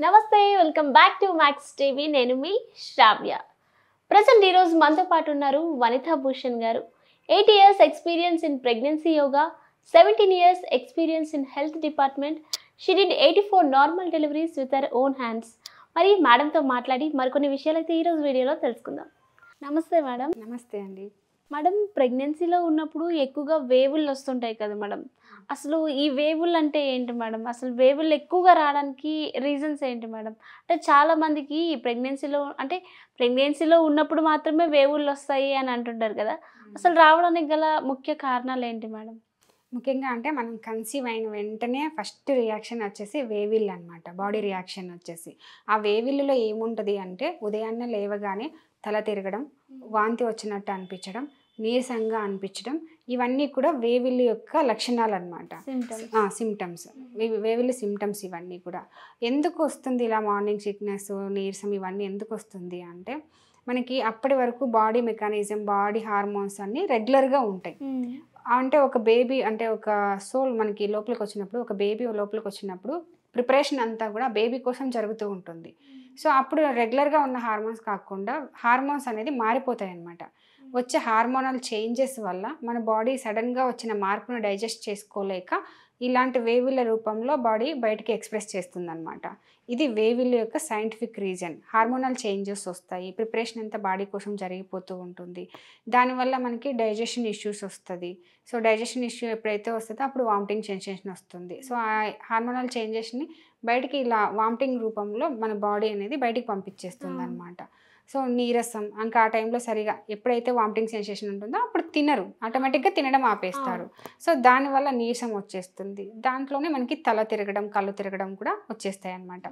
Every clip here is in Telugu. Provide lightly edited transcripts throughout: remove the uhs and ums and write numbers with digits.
నమస్తే welcome back to max TV. నేను మీ శ్రావ్య. ప్రజెంట్ ఈరోజు మనతో పాటు ఉన్నారు వనితా భూషణ్ గారు. 8 years experience in pregnancy yoga, 17 years experience in health department. She did 84 normal deliveries with her own hands. మరి మేడంతో మాట్లాడి మరికొన్ని విషయాలు అయితే ఈరోజు వీడియోలో తెలుసుకుందాం. నమస్తే మేడం. నమస్తే అండి. మేడం, ప్రెగ్నెన్సీలో ఉన్నప్పుడు ఎక్కువగా వేవులు వస్తుంటాయి కదా మేడం, అసలు ఈ వేవులు అంటే ఏంటి మేడం? అసలు వేవులు ఎక్కువగా రావడానికి రీజన్స్ ఏంటి మేడం? అంటే చాలామందికి ప్రెగ్నెన్సీలో ఉన్నప్పుడు మాత్రమే వేవులు వస్తాయి అని అంటుంటారు కదా, అసలు రావడానికి గల ముఖ్య కారణాలు ఏంటి మేడం? ముఖ్యంగా అంటే మనం కన్సీవ్ అయిన వెంటనే ఫస్ట్ రియాక్షన్ వచ్చేసి వేవిల్ అనమాట. బాడీ రియాక్షన్ వచ్చేసి ఆ వేవిల్లో ఏముంటుంది అంటే ఉదయాన్నే లేవగానే తల తిరగడం, వాంతి వచ్చినట్టు అనిపించడం, నీరసంగా అనిపించడం, ఇవన్నీ కూడా వేవిల్ యొక్క లక్షణాలు అనమాట. సిమ్టమ్స్, వేవిల్ సిమ్టమ్స్ ఇవన్నీ కూడా. ఎందుకు వస్తుంది ఇలా మార్నింగ్ సిక్నెస్, నీరసం ఇవన్నీ ఎందుకు వస్తుంది అంటే మనకి అప్పటి వరకు బాడీ మెకానిజం, బాడీ హార్మోన్స్ అన్నీ రెగ్యులర్గా ఉంటాయి. అంటే ఒక బేబీ అంటే ఒక సోల్ మనకి లోపలికి వచ్చినప్పుడు, ఒక బేబీ లోపలికి వచ్చినప్పుడు ప్రిపరేషన్ అంతా కూడా బేబీ కోసం జరుగుతూ ఉంటుంది. సో అప్పుడు రెగ్యులర్గా ఉన్న హార్మోన్స్ కాకుండా హార్మోన్స్ అనేది మారిపోతాయి అన్నమాట. వచ్చే హార్మోనల్ చేంజెస్ వల్ల మన బాడీ సడన్గా వచ్చిన మార్పును డైజెస్ట్ చేసుకోలేక ఇలాంటి వేవిల రూపంలో బాడీ బయటికి ఎక్స్ప్రెస్ చేస్తుంది అనమాట. ఇది వేవిల్ యొక్క సైంటిఫిక్ రీజన్. హార్మోనల్ చేంజెస్ వస్తాయి, ప్రిపరేషన్ అంతా బాడీ కోసం జరిగిపోతూ ఉంటుంది. దానివల్ల మనకి డైజెషన్ ఇష్యూస్ వస్తుంది. సో డైజెషన్ ఇష్యూ ఎప్పుడైతే వస్తుందో అప్పుడు వామిటింగ్ సెన్సేషన్ వస్తుంది. సో ఆ హార్మోనల్ చేంజెస్ని బయటికి ఇలా వామిటింగ్ రూపంలో మన బాడీ అనేది బయటికి పంపించేస్తుంది అనమాట. సో నీరసం ఇంకా ఆ టైంలో సరిగా ఎప్పుడైతే వామిటింగ్ సెన్సేషన్ ఉంటుందో అప్పుడు తినరు, ఆటోమేటిక్గా తినడం ఆపేస్తారు. సో దానివల్ల నీరసం వచ్చేస్తుంది. దాంట్లోనే మనకి తల తిరగడం, కళ్ళు తిరగడం కూడా వచ్చేస్తాయి అన్నమాట.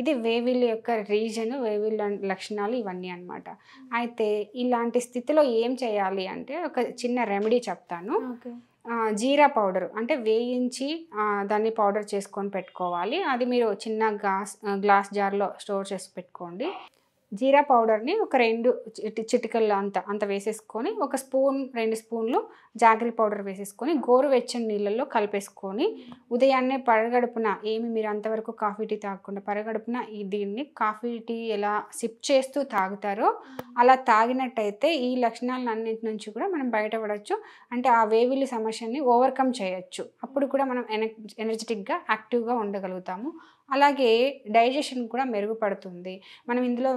ఇది వేవిల్ యొక్క రీజన్, వేవిల్ లక్షణాలు ఇవన్నీ అన్నమాట. అయితే ఇలాంటి స్థితిలో ఏం చేయాలి అంటే ఒక చిన్న రెమెడీ చెప్తాను. జీరా పౌడర్ అంటే వేయించి దాన్ని పౌడర్ చేసుకొని పెట్టుకోవాలి. అది మీరు చిన్న గ్లాస్ జార్లో స్టోర్ చేసి పెట్టుకోండి. జీరా పౌడర్ని ఒక 2 చిటికలు అంత వేసేసుకొని, ఒక స్పూన్ 2 స్పూన్లు జాగరి పౌడర్ వేసేసుకొని గోరువెచ్చని నీళ్ళల్లో కలిపేసుకొని ఉదయాన్నే పరగడుపున మీరు అంతవరకు కాఫీ టీ తాగకుండా పరగడుపున దీన్ని కాఫీ టీ ఎలా సిప్ చేస్తూ తాగుతారో అలా తాగినట్టయితే ఈ లక్షణాలన్నింటి నుంచి కూడా మనం బయటపడవచ్చు. అంటే ఆ వేవిలి సమస్యని ఓవర్కమ్ చేయొచ్చు. అప్పుడు కూడా మనం ఎనర్జెటిక్గా యాక్టివ్గా ఉండగలుగుతాము. అలాగే డైజెషన్ కూడా మెరుగుపడుతుంది. మనం ఇందులో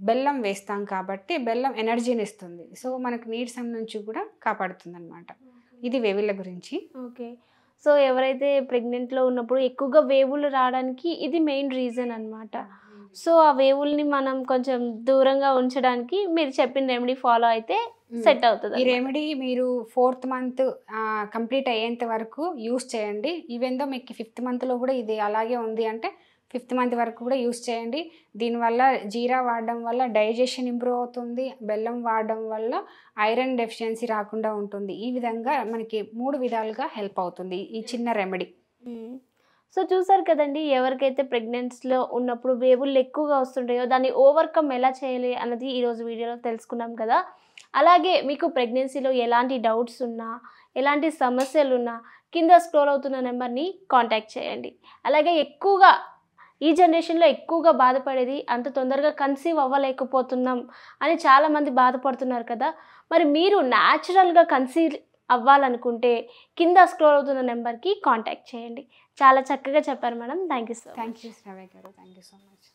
బెల్లం వేస్తాం కాబట్టి బెల్లం ఎనర్జీని ఇస్తుంది. సో మనకు నీరసం నుంచి కూడా కాపాడుతుంది అనమాట. ఇది వేవిళ్ళ గురించి. ఓకే. సో ఎవరైతే ప్రెగ్నెంట్లో ఉన్నప్పుడు ఎక్కువగా వేవులు రావడానికి ఇది మెయిన్ రీజన్ అనమాట. సో ఆ వేవుల్ని మనం కొంచెం దూరంగా ఉంచడానికి మీరు చెప్పిన రెమెడీ ఫాలో అయితే సెట్ అవుతుంది. ఈ రెమెడీ మీరు 4th month కంప్లీట్ అయ్యేంత వరకు యూస్ చేయండి. ఈవెన్ దో మీకు 5th monthలో కూడా ఇది అలాగే ఉంది అంటే 5th month వరకు కూడా యూస్ చేయండి. దీనివల్ల జీరా వాడడం వల్ల డైజెషన్ ఇంప్రూవ్ అవుతుంది. బెల్లం వాడడం వల్ల ఐరన్ డెఫిషియన్సీ రాకుండా ఉంటుంది. ఈ విధంగా మనకి 3 విధాలుగా హెల్ప్ అవుతుంది ఈ చిన్న రెమెడీ. సో చూసారు కదండి, ఎవరికైతే ప్రెగ్నెన్సీలో ఉన్నప్పుడు వేవులు ఎక్కువగా వస్తుంటాయో దాన్ని ఓవర్కమ్ ఎలా చేయాలి అన్నది ఈరోజు వీడియోలో తెలుసుకున్నాం కదా. అలాగే మీకు ప్రెగ్నెన్సీలో ఎలాంటి డౌట్స్ ఉన్నా, ఎలాంటి సమస్యలు ఉన్నా కింద స్క్రోల్ అవుతున్న నెంబర్ని కాంటాక్ట్ చేయండి. అలాగే ఎక్కువగా ఈ జనరేషన్లో ఎక్కువగా బాధపడేది అంత తొందరగా కన్సీవ్ అవ్వలేకపోతున్నాం అని చాలామంది బాధపడుతున్నారు కదా. మరి మీరు న్యాచురల్గా కన్సీవ్ అవ్వాలనుకుంటే కింద స్క్రోల్ అవుతున్న నెంబర్కి కాంటాక్ట్ చేయండి. చాలా చక్కగా చెప్పారు మేడం. థ్యాంక్ యూ శ్రావ్య గారు. Thank you so much.